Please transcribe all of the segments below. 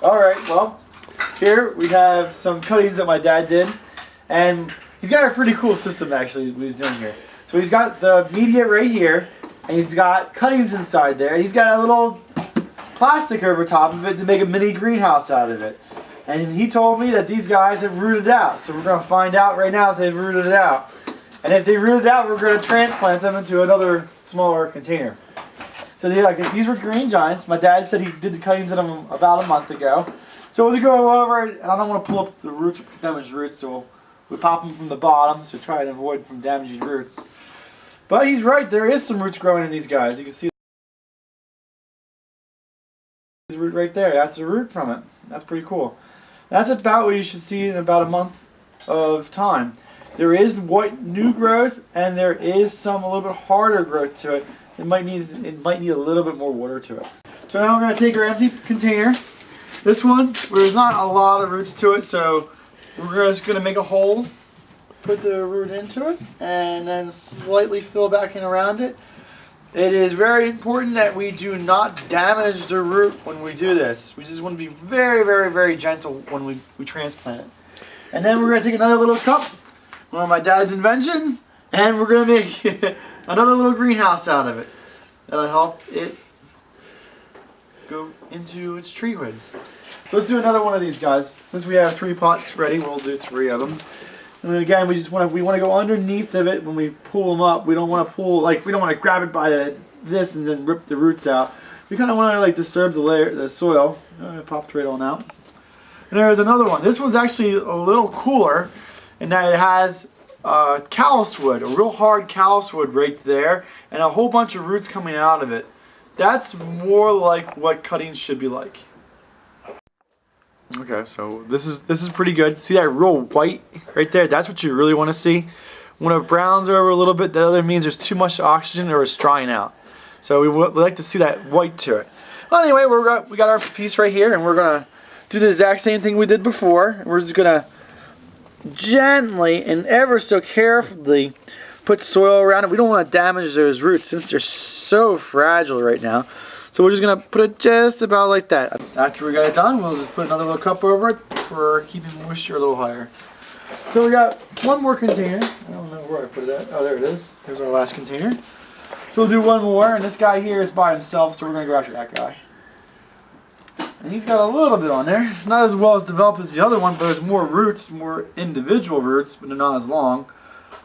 Alright, well, here we have some cuttings that my dad did, and he's got a pretty cool system actually what he's doing here. So he's got the media right here, and he's got cuttings inside there, and he's got a little plastic over top of it to make a mini greenhouse out of it. And he told me that these guys have rooted out, so we're going to find out right now if they've rooted it out. And if they rooted out, we're going to transplant them into another smaller container. So these were green giants. My dad said he did the cuttings of them about a month ago. So we'll go over it, and I don't want to pull up the roots, damaged roots, so we pop them from the bottom to try and avoid from damaging roots. But he's right, there is some roots growing in these guys. You can see the root right there. That's a root from it. That's pretty cool. That's about what you should see in about a month of time. There is white new growth, and there is some a little bit harder growth to it. It might need a little bit more water to it. So now we're going to take our empty container. This one, there's not a lot of roots to it, so we're just going to make a hole, put the root into it, and then slightly fill back in around it. It is very important that we do not damage the root when we do this. We just want to be very, very, very gentle when we transplant it. And then we're going to take another little cup, one of my dad's inventions, and we're going to make another little greenhouse out of it. That'll help it go into its tree hood. So let's do another one of these guys. Since we have 3 pots ready, we'll do 3 of them. And then again, we want to go underneath of it when we pull them up. We don't want to we don't want to grab it by this and then rip the roots out. We kind of want to disturb the soil. It popped right on out. And there's another one. This one's actually a little cooler in that it has callus wood, a real hard callus wood right there, and a whole bunch of roots coming out of it. That's more like what cuttings should be like. Okay, so this is pretty good. See that real white right there? That's what you really want to see. When it browns over a little bit, that other means there's too much oxygen or it's drying out. So we like to see that white to it. Well, anyway, we got our piece right here, and we're gonna do the exact same thing we did before. We're just gonna gently and ever so carefully put soil around it. We don't want to damage those roots since they're so fragile right now. So we're just going to put it just about like that. After we got it done, we'll just put another little cup over it for keeping moisture a little higher. So we got one more container. I don't know where I put it at. Oh, there it is. Here's our last container. So we'll do one more, and this guy here is by himself, so we're going to go after that guy. And he's got a little bit on there. It's not as well as developed as the other one, but there's more roots, more individual roots, but they're not as long.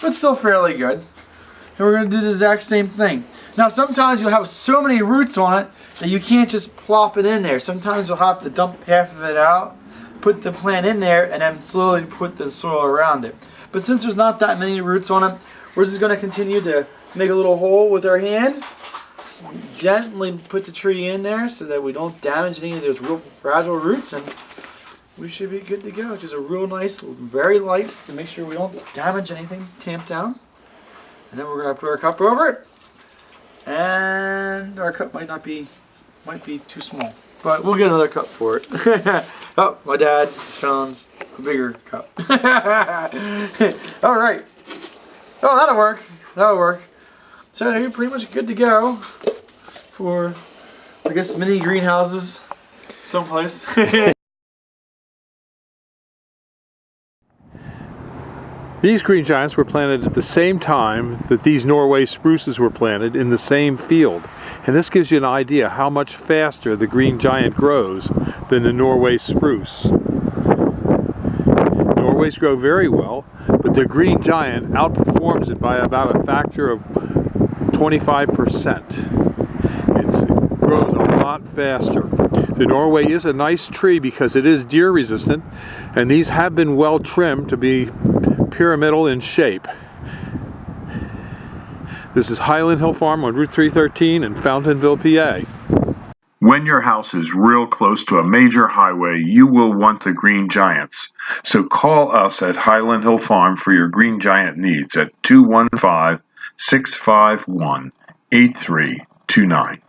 But still fairly good. And we're going to do the exact same thing. Now sometimes you'll have so many roots on it that you can't just plop it in there. Sometimes you'll have to dump half of it out, put the plant in there, and then slowly put the soil around it. But since there's not that many roots on it, we're just going to continue to make a little hole with our hand. Gently put the tree in there so that we don't damage any of those real fragile roots, and we should be good to go. Just a real nice, very light, to make sure we don't damage anything, tamp down. And then we're going to put our cup over it, and our cup might be too small, but we'll get another cup for it. Oh, my dad found a bigger cup. All right. Oh, that'll work. That'll work. So you're pretty much good to go for, I guess, mini greenhouses someplace. These green giants were planted at the same time that these Norway spruces were planted in the same field. And this gives you an idea how much faster the green giant grows than the Norway spruce. Norways grow very well, but the green giant outperforms it by about a factor of 25%. It grows a lot faster. The Norway is a nice tree because it is deer resistant, and these have been well trimmed to be pyramidal in shape. This is Highland Hill Farm on Route 313 in Fountainville, PA. When your house is real close to a major highway, you will want the green giants. So call us at Highland Hill Farm for your green giant needs at 215-651-8329.